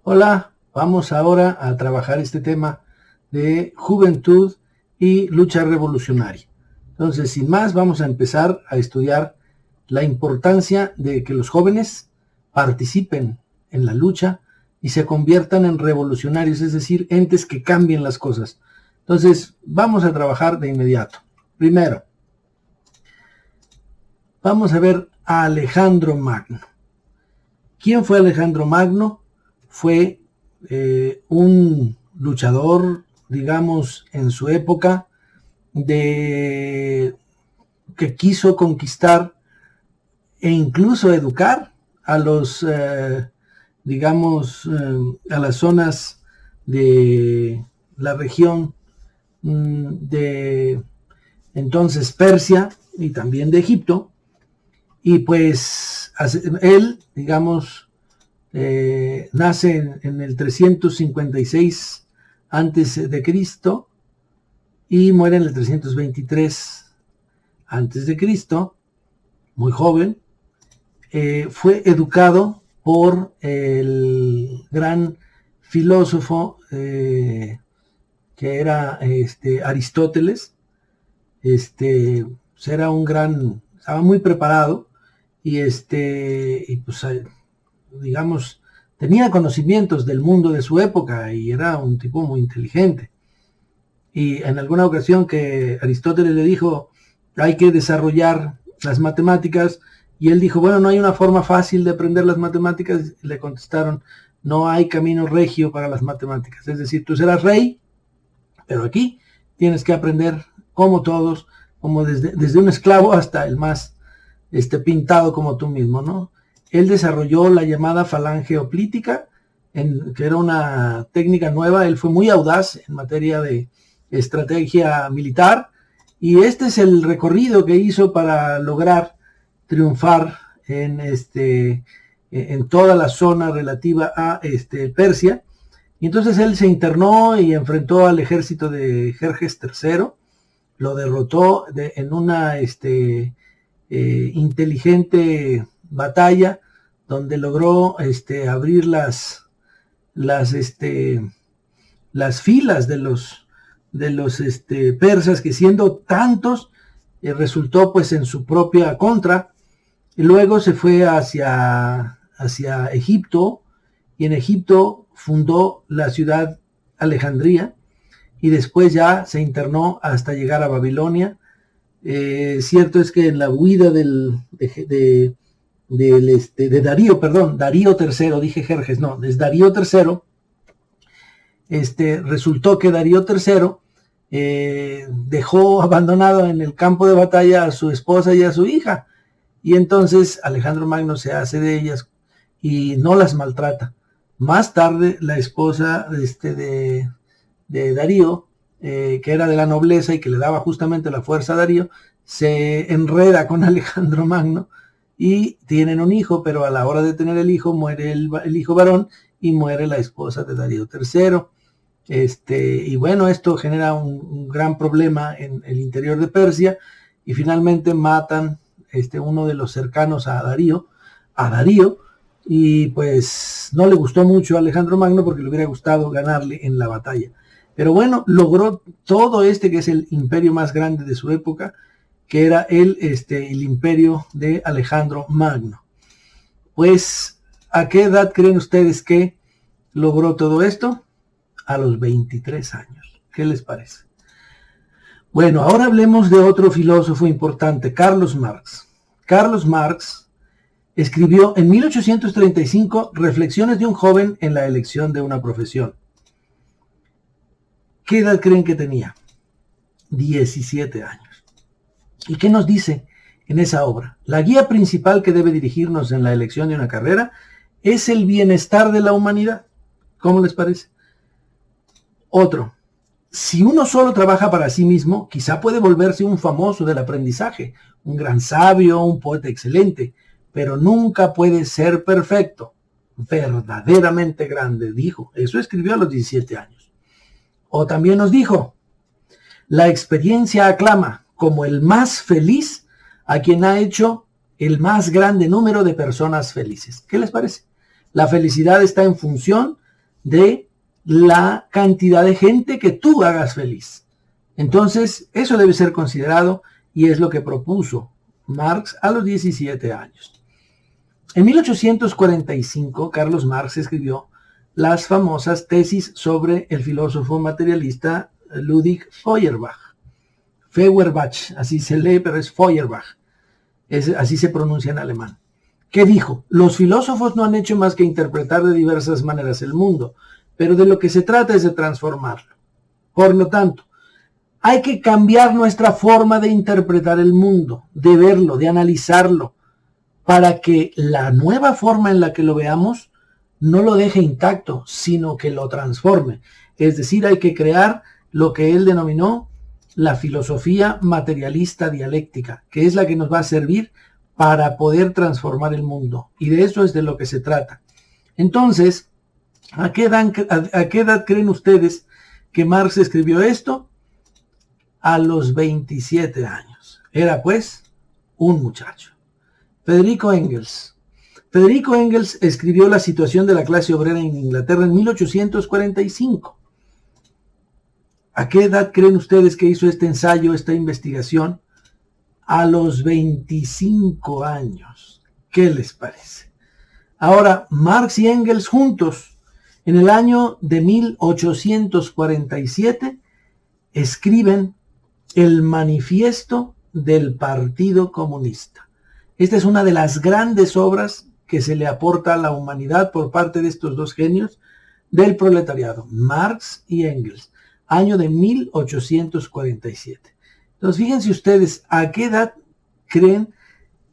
Hola, vamos ahora a trabajar este tema de juventud y lucha revolucionaria. Entonces, sin más, vamos a empezar a estudiar la importancia de que los jóvenes participen en la lucha y se conviertan en revolucionarios, es decir, entes que cambien las cosas. Entonces, vamos a trabajar de inmediato. Primero, vamos a ver a Alejandro Magno. ¿Quién fue Alejandro Magno? Fue un luchador, digamos, en su época, que quiso conquistar e incluso educar a los, digamos, a las zonas de la región de entonces Persia y también de Egipto. Y pues él, digamos, nace en el 356 antes de Cristo y muere en el 323 antes de Cristo, muy joven. Fue educado por el gran filósofo que era Aristóteles. Era un gran, estaba muy preparado y pues digamos, tenía conocimientos del mundo de su época y era un tipo muy inteligente. Y en alguna ocasión que Aristóteles le dijo, hay que desarrollar las matemáticas, y él dijo, bueno, no hay una forma fácil de aprender las matemáticas. Y le contestaron, no hay camino regio para las matemáticas. Es decir, tú serás rey, pero aquí tienes que aprender como todos, como desde un esclavo hasta el más pintado como tú mismo, ¿no? Él desarrolló la llamada falange hoplítica, que era una técnica nueva. Él fue muy audaz en materia de estrategia militar, y este es el recorrido que hizo para lograr triunfar en toda la zona relativa a Persia. Y entonces él se internó y enfrentó al ejército de Jerjes III, lo derrotó en una inteligente batalla donde logró abrir las filas de los persas, que siendo tantos resultó pues en su propia contra. Y luego se fue hacia Egipto, y en Egipto fundó la ciudad Alejandría, y después ya se internó hasta llegar a Babilonia. Cierto es que en la huida de Darío, Darío III, dije Jerjes, no, es Darío III. Resultó que Darío III dejó abandonado en el campo de batalla a su esposa y a su hija, y entonces Alejandro Magno se hace de ellas y no las maltrata. Más tarde la esposa de Darío, que era de la nobleza y que le daba justamente la fuerza a Darío, se enreda con Alejandro Magno y tienen un hijo, pero a la hora de tener el hijo muere el hijo varón y muere la esposa de Darío III. Y bueno, esto genera un gran problema en el interior de Persia, y finalmente matan uno de los cercanos a Darío, y pues no le gustó mucho a Alejandro Magno porque le hubiera gustado ganarle en la batalla. Pero bueno, logró todo que es el imperio más grande de su época, que era el imperio de Alejandro Magno. Pues, ¿a qué edad creen ustedes que logró todo esto? A los 23 años. ¿Qué les parece? Bueno, ahora hablemos de otro filósofo importante, Carlos Marx. Carlos Marx escribió en 1835 Reflexiones de un joven en la elección de una profesión. ¿Qué edad creen que tenía? 17 años. ¿Y qué nos dice en esa obra? La guía principal que debe dirigirnos en la elección de una carrera es el bienestar de la humanidad. ¿Cómo les parece? Otro. Si uno solo trabaja para sí mismo, quizá puede volverse un famoso del aprendizaje, un gran sabio, un poeta excelente, pero nunca puede ser perfecto, verdaderamente grande, dijo. Eso escribió a los 17 años. O también nos dijo, la experiencia aclama como el más feliz a quien ha hecho el más grande número de personas felices. ¿Qué les parece? La felicidad está en función de la cantidad de gente que tú hagas feliz. Entonces, eso debe ser considerado y es lo que propuso Marx a los 17 años. En 1845, Carlos Marx escribió las famosas tesis sobre el filósofo materialista Ludwig Feuerbach. Feuerbach, así se lee, pero es Feuerbach. Así se pronuncia en alemán. ¿Qué dijo? Los filósofos no han hecho más que interpretar de diversas maneras el mundo, pero de lo que se trata es de transformarlo. Por lo tanto, hay que cambiar nuestra forma de interpretar el mundo, de verlo, de analizarlo, para que la nueva forma en la que lo veamos no lo deje intacto, sino que lo transforme. Es decir, hay que crear lo que él denominó la filosofía materialista dialéctica, que es la que nos va a servir para poder transformar el mundo. Y de eso es de lo que se trata. Entonces, ¿a qué edad creen ustedes que Marx escribió esto? A los 27 años. Era pues un muchacho. Federico Engels. Federico Engels escribió La situación de la clase obrera en Inglaterra en 1845. ¿A qué edad creen ustedes que hizo este ensayo, esta investigación? A los 25 años. ¿Qué les parece? Ahora, Marx y Engels juntos, en el año de 1847, escriben el Manifiesto del Partido Comunista. Esta es una de las grandes obras que se le aporta a la humanidad por parte de estos dos genios del proletariado, Marx y Engels, año de 1847. Entonces, fíjense ustedes, ¿a qué edad creen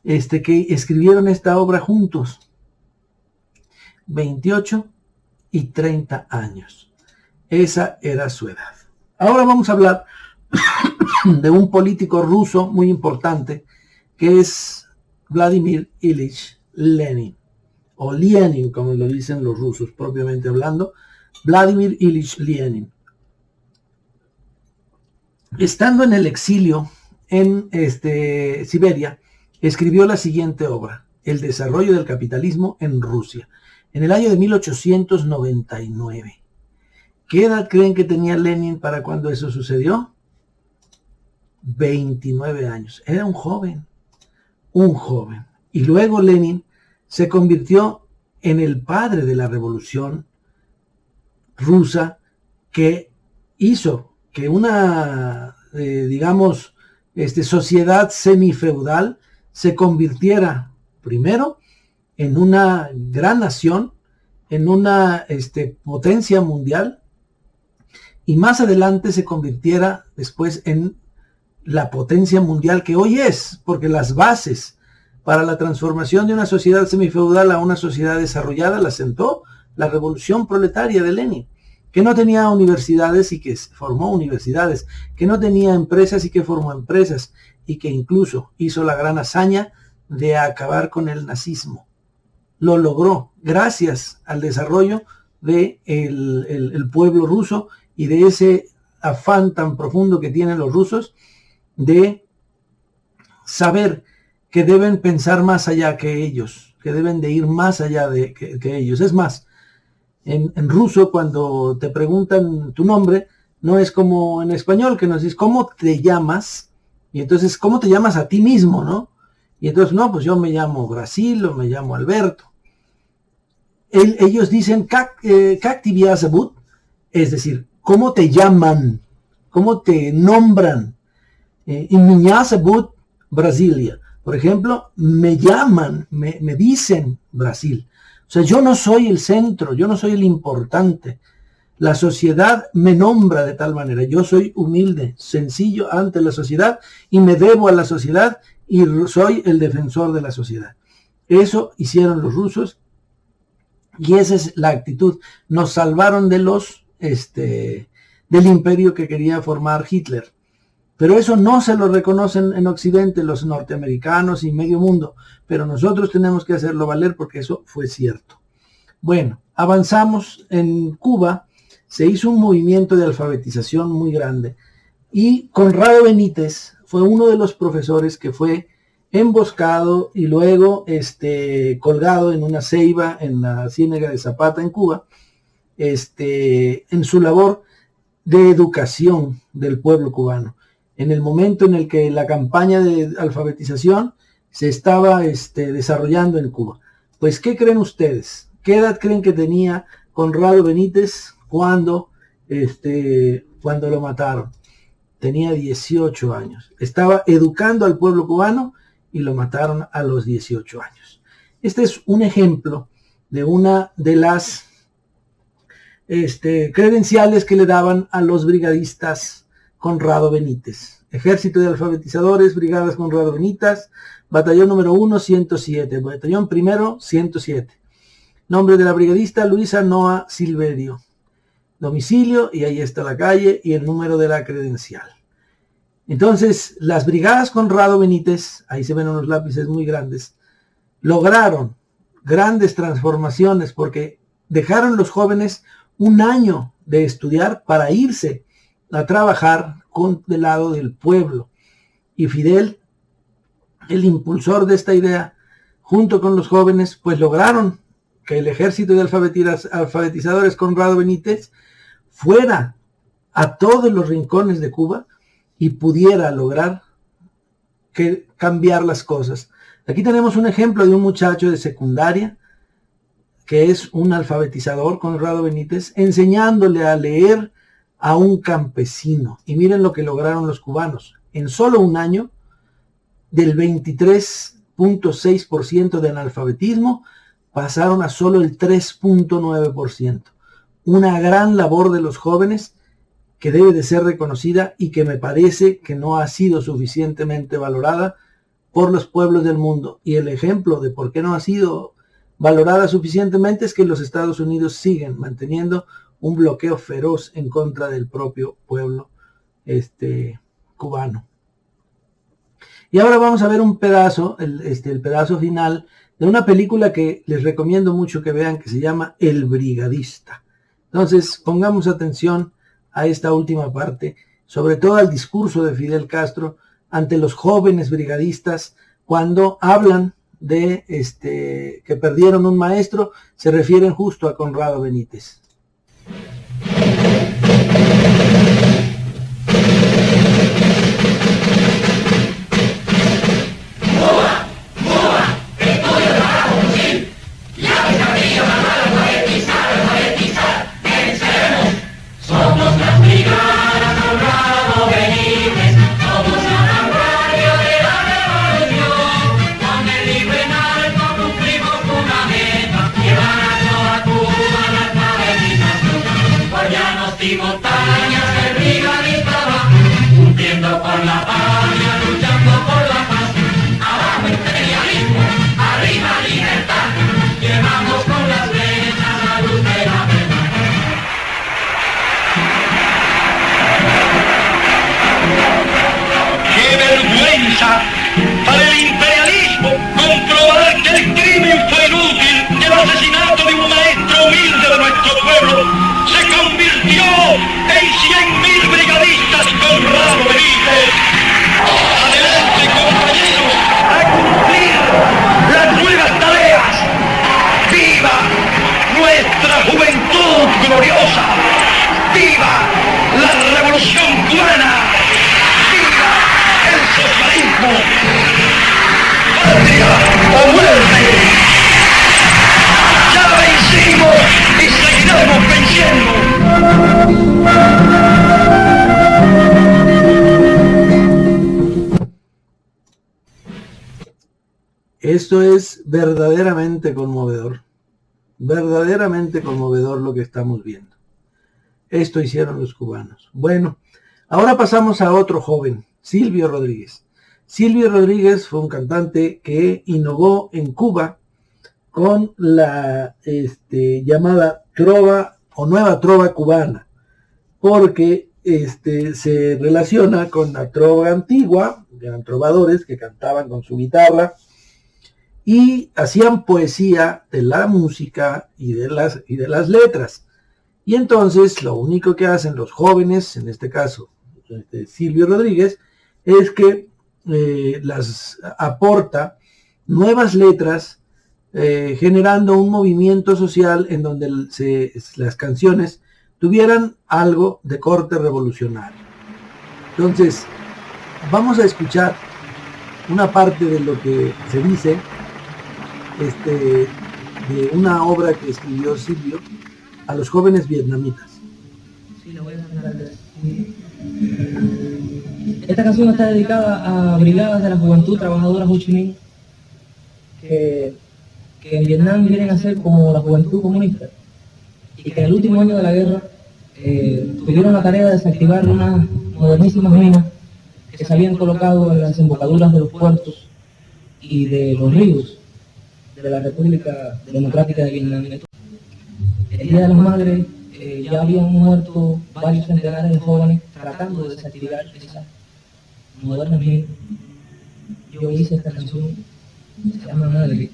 que escribieron esta obra juntos? 28 y 30 años. Esa era su edad. Ahora vamos a hablar de un político ruso muy importante, que es Vladimir Ilich Lenin, o Lenin, como lo dicen los rusos propiamente hablando, Vladimir Ilich Lenin. Estando en el exilio en Siberia, escribió la siguiente obra, El desarrollo del capitalismo en Rusia, en el año de 1899. ¿Qué edad creen que tenía Lenin para cuando eso sucedió? 29 años. Era un joven. Y luego Lenin se convirtió en el padre de la revolución rusa, que hizo que una, sociedad semifeudal se convirtiera primero en una gran nación, en una potencia mundial, y más adelante se convirtiera después en la potencia mundial que hoy es, porque las bases para la transformación de una sociedad semifeudal a una sociedad desarrollada la sentó la revolución proletaria de Lenin, que no tenía universidades y que formó universidades, que no tenía empresas y que formó empresas, y que incluso hizo la gran hazaña de acabar con el nazismo. Lo logró gracias al desarrollo del pueblo ruso y de ese afán tan profundo que tienen los rusos de saber que deben pensar más allá que ellos, que deben de ir más allá que ellos. Es más, en ruso, cuando te preguntan tu nombre, no es como en español, que nos dices, ¿cómo te llamas? Y entonces, ¿cómo te llamas a ti mismo, no? Y entonces, no, pues yo me llamo Brasil o me llamo Alberto. Ellos dicen, ¿Kak тебя зовут? Es decir, ¿cómo te llaman? ¿Cómo te nombran? Меня зовут Brasilia. Por ejemplo, me llaman, me dicen Brasil. O sea, yo no soy el centro, yo no soy el importante. La sociedad me nombra de tal manera. Yo soy humilde, sencillo ante la sociedad y me debo a la sociedad y soy el defensor de la sociedad. Eso hicieron los rusos y esa es la actitud. Nos salvaron de del imperio que quería formar Hitler. Pero eso no se lo reconocen en Occidente los norteamericanos y medio mundo. Pero nosotros tenemos que hacerlo valer porque eso fue cierto. Bueno, avanzamos. En Cuba se hizo un movimiento de alfabetización muy grande. Y Conrado Benítez fue uno de los profesores que fue emboscado y luego colgado en una ceiba en la Ciénega de Zapata en Cuba. en su labor de educación del pueblo cubano. En el momento en el que la campaña de alfabetización se estaba desarrollando en Cuba. Pues, ¿qué creen ustedes? ¿Qué edad creen que tenía Conrado Benítez cuando lo mataron? Tenía 18 años. Estaba educando al pueblo cubano y lo mataron a los 18 años. Este es un ejemplo de una de las credenciales que le daban a los brigadistas Conrado Benítez. Ejército de Alfabetizadores, Brigadas Conrado Benítez, Batallón número 1, 107, Batallón primero, 107. Nombre de la brigadista, Luisa Noa Silverio. Domicilio, y ahí está la calle y el número de la credencial. Entonces, las Brigadas Conrado Benítez, ahí se ven unos lápices muy grandes, lograron grandes transformaciones porque dejaron los jóvenes un año de estudiar para irse a trabajar del lado del pueblo. Y Fidel, el impulsor de esta idea, junto con los jóvenes, pues lograron que el ejército de alfabetizadores Conrado Benítez fuera a todos los rincones de Cuba y pudiera lograr cambiar las cosas. Aquí tenemos un ejemplo de un muchacho de secundaria que es un alfabetizador, Conrado Benítez, enseñándole a leer a un campesino. Y miren lo que lograron los cubanos. En solo un año, del 23.6% de analfabetismo, pasaron a solo el 3.9%. Una gran labor de los jóvenes que debe de ser reconocida y que me parece que no ha sido suficientemente valorada por los pueblos del mundo. Y el ejemplo de por qué no ha sido valorada suficientemente es que los Estados Unidos siguen manteniendo un bloqueo feroz en contra del propio pueblo cubano. Y ahora vamos a ver un pedazo, el pedazo final de una película que les recomiendo mucho que vean, que se llama El Brigadista. Entonces, pongamos atención a esta última parte, sobre todo al discurso de Fidel Castro ante los jóvenes brigadistas cuando hablan de que perdieron un maestro, se refieren justo a Conrado Benítez. Para el imperialismo comprobar que el crimen fue inútil, que el asesinato de un maestro humilde de nuestro pueblo se convirtió en 100.000 brigadistas Conrado Benítez. Adelante, compañeros, a cumplir las nuevas tareas. ¡Viva nuestra juventud gloriosa! ¡Viva la revolución cubana! ¡Viva el socialismo! ¡Patria o muerte! ¡Ya vencimos y seguiremos venciendo! Esto es verdaderamente conmovedor lo que estamos viendo. Esto hicieron los cubanos. Bueno, ahora pasamos a otro joven, Silvio Rodríguez. Silvio Rodríguez fue un cantante que innovó en Cuba con la llamada trova o nueva trova cubana, porque se relaciona con la trova antigua, eran trovadores que cantaban con su guitarra y hacían poesía de la música y de las letras. Y entonces lo único que hacen los jóvenes, en este caso Silvio Rodríguez, es que las aporta nuevas letras generando un movimiento social en donde las canciones tuvieran algo de corte revolucionario. Entonces, vamos a escuchar una parte de lo que se dice de una obra que escribió Silvio a los jóvenes vietnamitas. Sí, lo voy a cantar. Esta canción está dedicada a brigadas de la juventud trabajadora Ho Chi Minh que en Vietnam vienen a ser como la juventud comunista y que en el último año de la guerra tuvieron la tarea de desactivar unas modernísimas minas que se habían colocado en las desembocaduras de los puertos y de los ríos de la República Democrática de Vietnam. El Día de las Madres ya habían muerto varios centenares de jóvenes tratando de desactivar esas modernas minas. Yo hice esta canción, se llama Madre,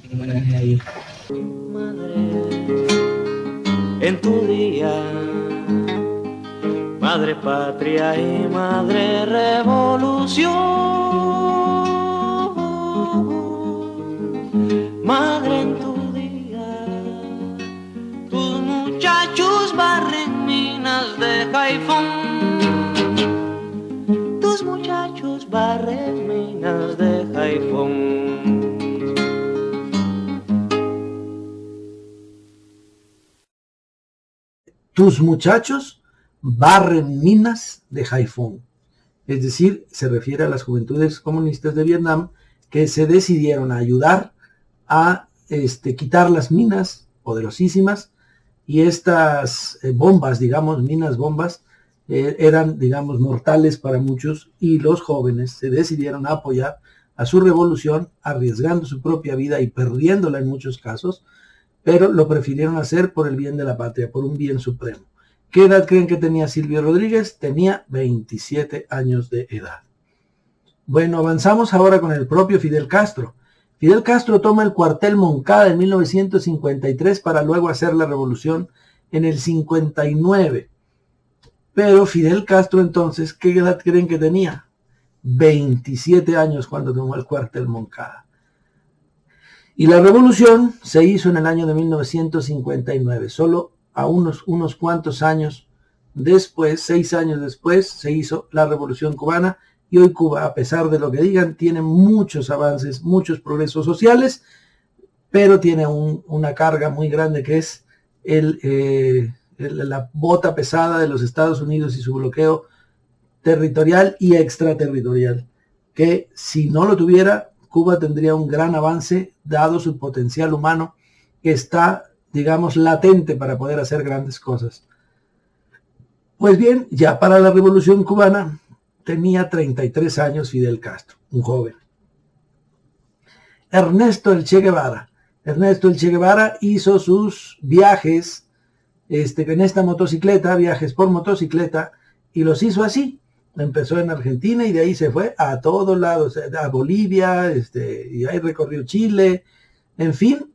en homenaje a ella. Madre, en tu día, madre patria y madre revolución, madre en tu día, tus muchachos barren minas de Haifón, tus muchachos barren minas de Haifón. Tus muchachos barren minas de Haifón. Es decir, se refiere a las juventudes comunistas de Vietnam que se decidieron a ayudar a quitar las minas poderosísimas, y estas bombas, digamos, minas bombas, eran, digamos, mortales para muchos, y los jóvenes se decidieron a apoyar a su revolución, arriesgando su propia vida y perdiéndola en muchos casos, pero lo prefirieron hacer por el bien de la patria, por un bien supremo. ¿Qué edad creen que tenía Silvio Rodríguez? Tenía 27 años de edad. Bueno, avanzamos ahora con el propio Fidel Castro. Fidel Castro toma el cuartel Moncada en 1953 para luego hacer la revolución en el 59. Pero Fidel Castro entonces, ¿qué edad creen que tenía? 27 años cuando tomó el cuartel Moncada. Y la revolución se hizo en el año de 1959, solo a unos cuantos años después, 6 años después, se hizo la Revolución Cubana, y hoy Cuba, a pesar de lo que digan, tiene muchos avances, muchos progresos sociales, pero tiene una carga muy grande que es la bota pesada de los Estados Unidos y su bloqueo territorial y extraterritorial, que si no lo tuviera, Cuba tendría un gran avance, dado su potencial humano, que está, digamos, latente para poder hacer grandes cosas. Pues bien, ya para la Revolución Cubana tenía 33 años Fidel Castro, un joven. Ernesto el Che Guevara. Ernesto el Che Guevara hizo sus viajes en esta motocicleta, viajes por motocicleta, y los hizo así. Empezó en Argentina y de ahí se fue a todos lados, a Bolivia, y ahí recorrió Chile, en fin,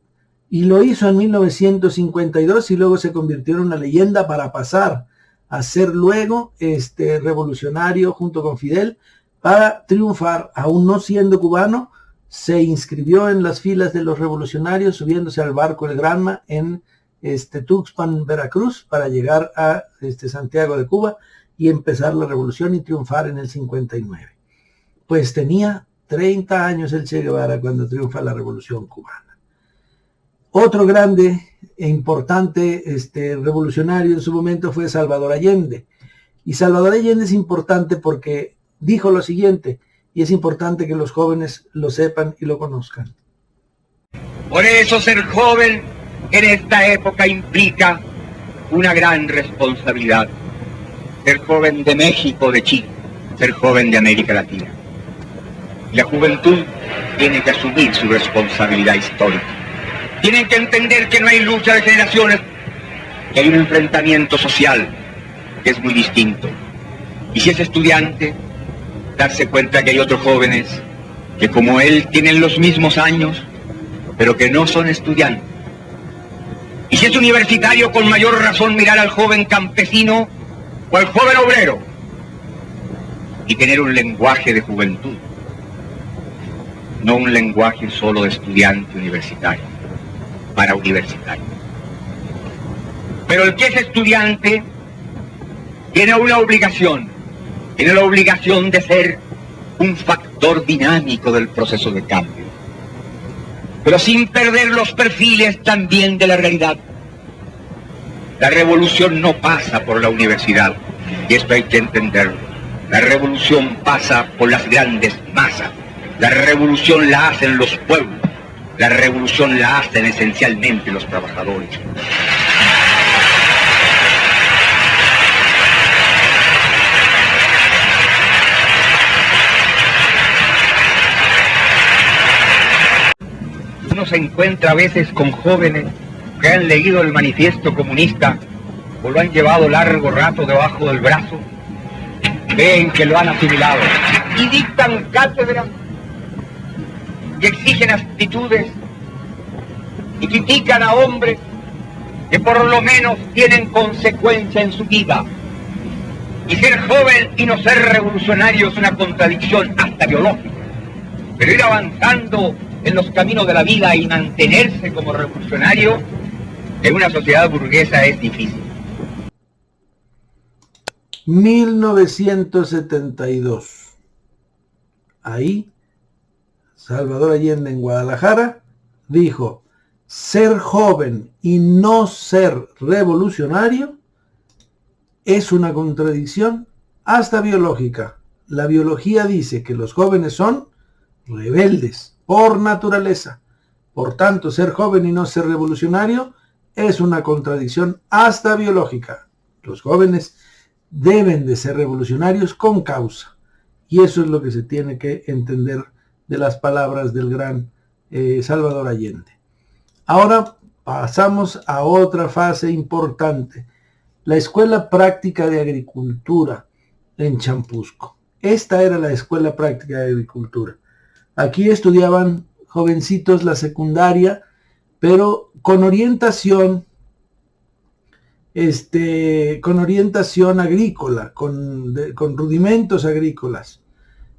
y lo hizo en 1952 y luego se convirtió en una leyenda para pasar a ser luego revolucionario junto con Fidel para triunfar. Aún no siendo cubano, se inscribió en las filas de los revolucionarios subiéndose al barco El Granma en Tuxpan, Veracruz, para llegar a Santiago de Cuba y empezar la revolución y triunfar en el 59. Pues tenía 30 años el Che Guevara cuando triunfa la revolución cubana. Otro grande e importante revolucionario en su momento fue Salvador Allende. Y Salvador Allende es importante porque dijo lo siguiente, y es importante que los jóvenes lo sepan y lo conozcan. Por eso ser joven en esta época implica una gran responsabilidad. Ser joven de México, de Chile, ser joven de América Latina. La juventud tiene que asumir su responsabilidad histórica. Tienen que entender que no hay lucha de generaciones, que hay un enfrentamiento social que es muy distinto. Y si es estudiante, darse cuenta que hay otros jóvenes que como él tienen los mismos años, pero que no son estudiantes. Y si es universitario, con mayor razón mirar al joven campesino o al joven obrero y tener un lenguaje de juventud. no un lenguaje solo de estudiante universitario, para universitario. Pero el que es estudiante tiene una obligación, tiene la obligación de ser un factor dinámico del proceso de cambio, pero sin perder los perfiles también de la realidad. La revolución no pasa por la universidad, y esto hay que entenderlo. La revolución pasa por las grandes masas. La revolución la hacen los pueblos. La revolución la hacen esencialmente los trabajadores. Uno se encuentra a veces con jóvenes que han leído el manifiesto comunista o lo han llevado largo rato debajo del brazo, ven que lo han asimilado y dictan cátedra y exigen actitudes y critican a hombres que por lo menos tienen consecuencia en su vida. Y ser joven y no ser revolucionario es una contradicción hasta biológica, pero ir avanzando en los caminos de la vida y mantenerse como revolucionario en una sociedad burguesa es difícil. 1972. Ahí, Salvador Allende en Guadalajara dijo: ser joven y no ser revolucionario es una contradicción hasta biológica. La biología dice que los jóvenes son rebeldes por naturaleza. Por tanto, ser joven y no ser revolucionario es una contradicción hasta biológica. Los jóvenes deben de ser revolucionarios con causa. Y eso es lo que se tiene que entender de las palabras del gran Salvador Allende. Ahora pasamos a otra fase importante. La Escuela Práctica de Agricultura en Champusco. Esta era la Escuela Práctica de Agricultura. Aquí estudiaban jovencitos la secundaria, pero con orientación agrícola, con rudimentos agrícolas.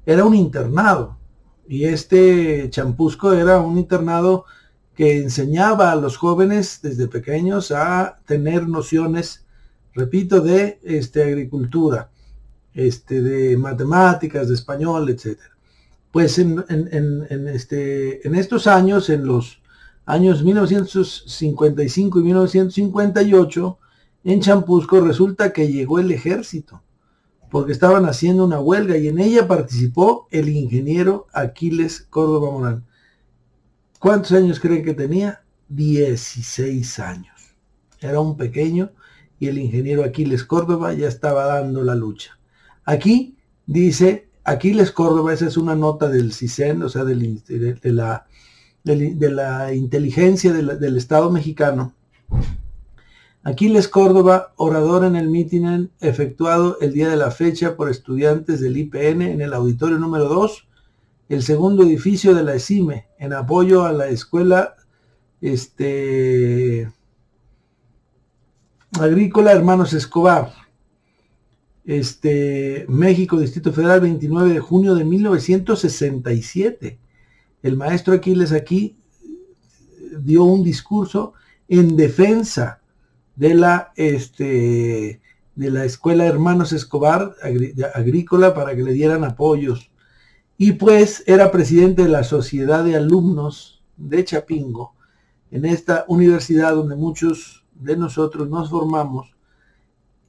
Era un internado, y Champusco era un internado que enseñaba a los jóvenes desde pequeños a tener nociones, repito, de agricultura, de matemáticas, de español, etcétera. Pues en estos años, en los años 1955 y 1958, en Champusco resulta que llegó el ejército, porque estaban haciendo una huelga, y en ella participó el ingeniero Aquiles Córdoba Morán. ¿Cuántos años creen que tenía? 16 años. Era un pequeño, y el ingeniero Aquiles Córdoba ya estaba dando la lucha. Aquí dice Aquiles Córdoba, esa es una nota del CISEN, o sea, de la inteligencia del Estado mexicano. Aquiles Córdoba, orador en el mitin efectuado el día de la fecha por estudiantes del IPN en el auditorio número 2, el segundo edificio de la ESIME, en apoyo a la escuela agrícola Hermanos Escobar. México, Distrito Federal, 29 de junio de 1967. El maestro Aquiles aquí dio un discurso en defensa de la escuela Hermanos Escobar agrícola, para que le dieran apoyos. Y pues era presidente de la Sociedad de Alumnos de Chapingo, en esta universidad donde muchos de nosotros nos formamos.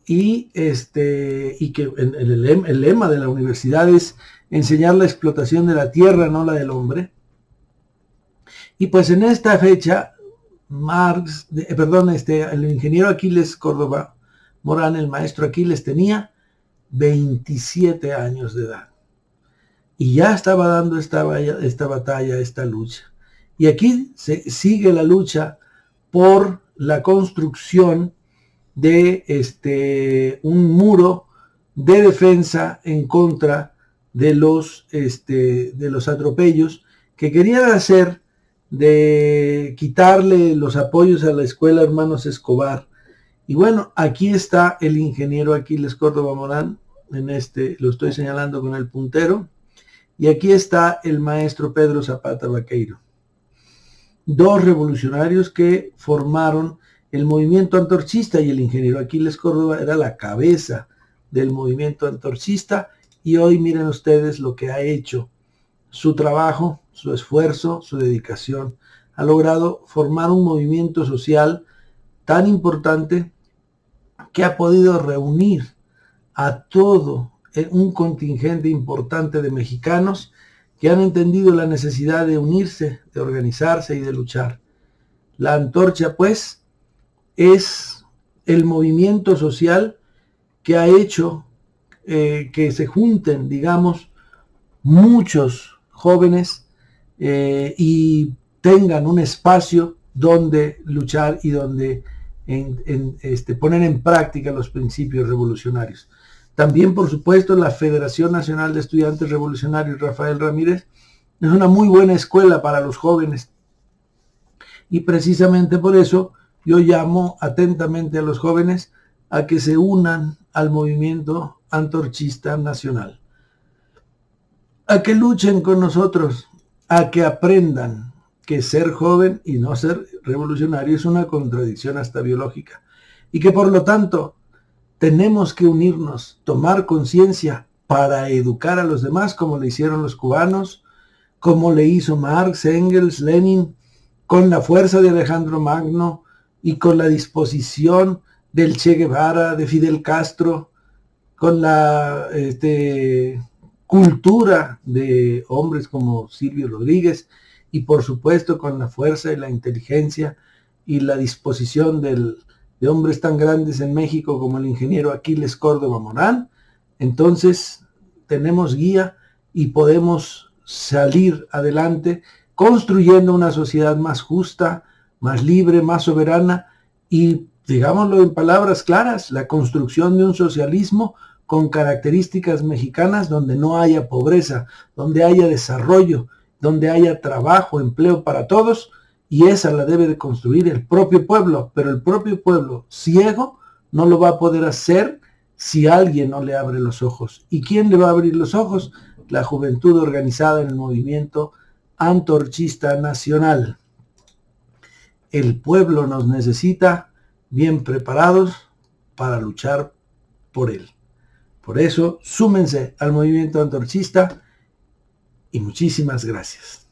Y que el lema de la universidad es enseñar la explotación de la tierra, no la del hombre. Y pues en esta fecha, el ingeniero Aquiles Córdoba Morán, el maestro Aquiles, tenía 27 años de edad. Y ya estaba dando esta batalla, esta lucha. Y aquí sigue la lucha por la construcción de un muro de defensa en contra de los atropellos que querían hacer, de quitarle los apoyos a la escuela Hermanos Escobar. Y bueno, aquí está el ingeniero Aquiles Córdoba Morán, lo estoy señalando con el puntero, Y aquí está el maestro Pedro Zapata Vaqueiro. Dos revolucionarios que formaron el movimiento antorchista, y el ingeniero Aquiles Córdoba era la cabeza del movimiento antorchista, y hoy miren ustedes lo que ha hecho, su trabajo, su esfuerzo, su dedicación. Ha logrado formar un movimiento social tan importante que ha podido reunir a todo un contingente importante de mexicanos que han entendido la necesidad de unirse, de organizarse y de luchar. La antorcha, pues, es el movimiento social que ha hecho que se junten, digamos, muchos jóvenes y tengan un espacio donde luchar y donde poner en práctica los principios revolucionarios. También, por supuesto, la Federación Nacional de Estudiantes Revolucionarios Rafael Ramírez es una muy buena escuela para los jóvenes, y precisamente por eso yo llamo atentamente a los jóvenes a que se unan al movimiento antorchista nacional, a que luchen con nosotros, a que aprendan que ser joven y no ser revolucionario es una contradicción hasta biológica, y que por lo tanto tenemos que unirnos, tomar conciencia para educar a los demás, como le hicieron los cubanos, como le hizo Marx, Engels, Lenin, con la fuerza de Alejandro Magno y con la disposición del Che Guevara, de Fidel Castro, con la cultura de hombres como Silvio Rodríguez, y por supuesto con la fuerza y la inteligencia y la disposición de hombres tan grandes en México como el ingeniero Aquiles Córdoba Morán. Entonces tenemos guía y podemos salir adelante construyendo una sociedad más justa, más libre, más soberana, y digámoslo en palabras claras, la construcción de un socialismo con características mexicanas donde no haya pobreza, donde haya desarrollo, donde haya trabajo, empleo para todos, y esa la debe de construir el propio pueblo, pero el propio pueblo ciego no lo va a poder hacer si alguien no le abre los ojos. ¿Y quién le va a abrir los ojos? La juventud organizada en el movimiento antorchista nacional. El pueblo nos necesita bien preparados para luchar por él. Por eso, súmense al movimiento antorchista y muchísimas gracias.